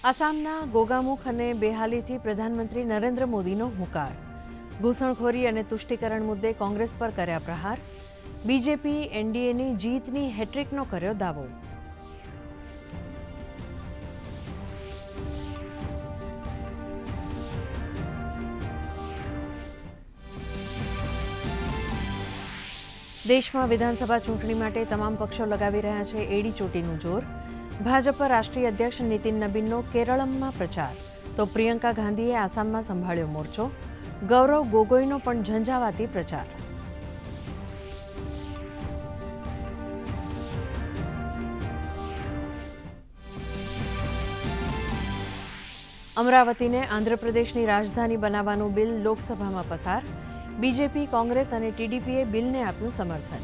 આસામના ગોગામુખ અને બેહાલીથી પ્રધાનમંત્રી નરેન્દ્ર મોદીનો હુંકાર. ઘૂસણખોરી અને તુષ્ટિકરણ મુદ્દે કોંગ્રેસ પર કર્યા પ્રહાર. બીજેપી એનડીએની જીતની હેટ્રિકનો કર્યો દાવો. દેશમાં વિધાનસભા ચૂંટણી માટે તમામ પક્ષો લગાવી રહ્યા છે એડી ચોટીનું જોર. ભાજપ રાષ્ટ્રીય અધ્યક્ષ નીતિન નબીનનો કેરળમમાં પ્રચાર, તો પ્રિયંકા ગાંધીએ આસામમાં સંભાળ્યો મોરચો. ગૌરવ ગોગોઈનો પણ ઝંઝાવાતી પ્રચાર. અમરાવતીને આંધ્રપ્રદેશની રાજધાની બનાવવાનું બિલ લોકસભામાં પસાર. બીજેપી, કોંગ્રેસ અને ટીડીપીએ બિલને આપ્યું સમર્થન.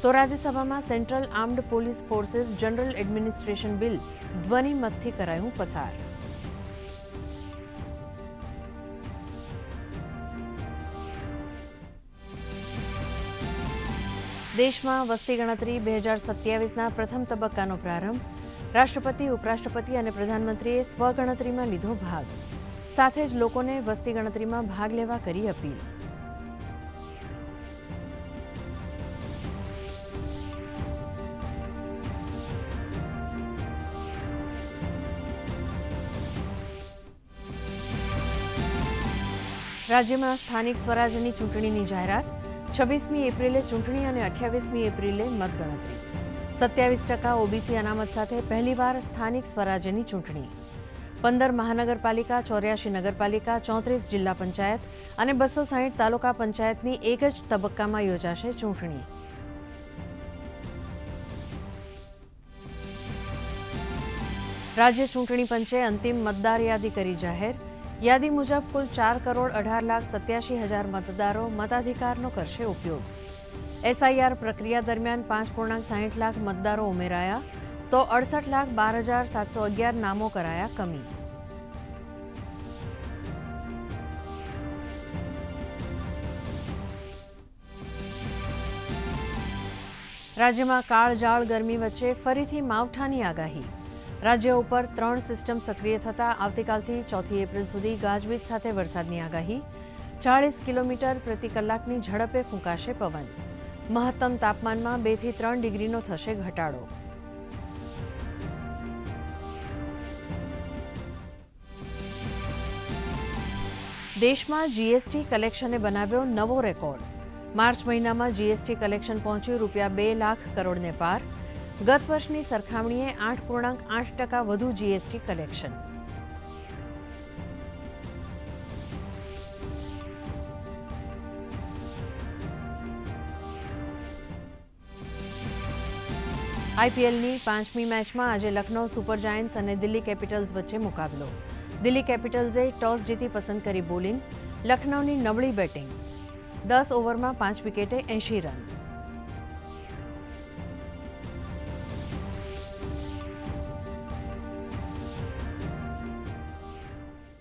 તો રાજ્યસભામાં central armed police forces general administration bill ધ્વનિમતથી કરાયું પસાર. દેશમાં વસ્તી ગણતરી 2027ના પ્રથમ તબક્કાનો પ્રારંભ. રાષ્ટ્રપતિ, ઉપરાષ્ટ્રપતિ અને પ્રધાનમંત્રીએ સ્વગણતરીમાં લીધો ભાગ. સાથે જ લોકોને વસ્તી ગણતરીમાં ભાગ લેવા કરી અપીલ. રાજ્યમાં સ્થાનિક સ્વરાજ્યની ચૂંટણીની જાહેરાત. 26મી એપ્રિલે ચૂંટણી અને 28મી એપ્રિલે મતગણતરી. 27% ઓબીસી અનામત સાથે પહેલીવાર સ્થાનિક સ્વરાજ્યની ચૂંટણી. 15 મહાનગરપાલિકા, 84 નગરપાલિકા, 34 જિલ્લા પંચાયત અને 260 તાલુકા પંચાયતની એક જ તબક્કામાં યોજાશે ચૂંટણી. રાજ્ય ચૂંટણી પંચે અંતિમ મતદાર યાદી કરી જાહેર. યાદી મુજબ કુલ 4,18,87,000 મતદારો મતાધિકારનો કરશે ઉપયોગ. એસઆઈઆર પ્રક્રિયા દરમિયાન 5.60 લાખ મતદારો ઉમેરાયા, તો 68,12,711 નામો કરાયા કમી. રાજ્યમાં કાળઝાળ ગરમી વચ્ચે ફરીથી માવઠાની આગાહી. રાજ્ય ઉપર 3 સિસ્ટમ સક્રિય થતાં આવતીકાલથી 4 એપ્રિલ સુધી ગાજવીજ સાથે વરસાદની આગાહી. 40 કિલોમીટર પ્રતિ કલાકની ઝડપે ફૂંકાશે પવન. મહત્તમ તાપમાનમાં 2 થી 3 ડિગ્રીનો થશે ઘટાડો. દેશમાં જીએસટી કલેક્શને બનાવ્યો નવો રેકોર્ડ. માર્ચ મહિનામાં જીએસટી કલેક્શન પહોંચ્યું ₹2 લાખ કરોડને પાર. ગત વર્ષની સરખામણીએ 8.8% વધુ જીએસટી કલેક્શન. આઈપીએલની 5મી મેચમાં આજે લખનૌ સુપર જાયન્ટ્સ અને દિલ્હી કેપિટલ્સ વચ્ચે મુકાબલો. દિલ્હી કેપિટલ્સે ટોસ જીતી પસંદ કરી બોલિંગ. લખનૌની નબળી બેટિંગ. 10 ઓવરમાં 5 વિકેટે 80 રન.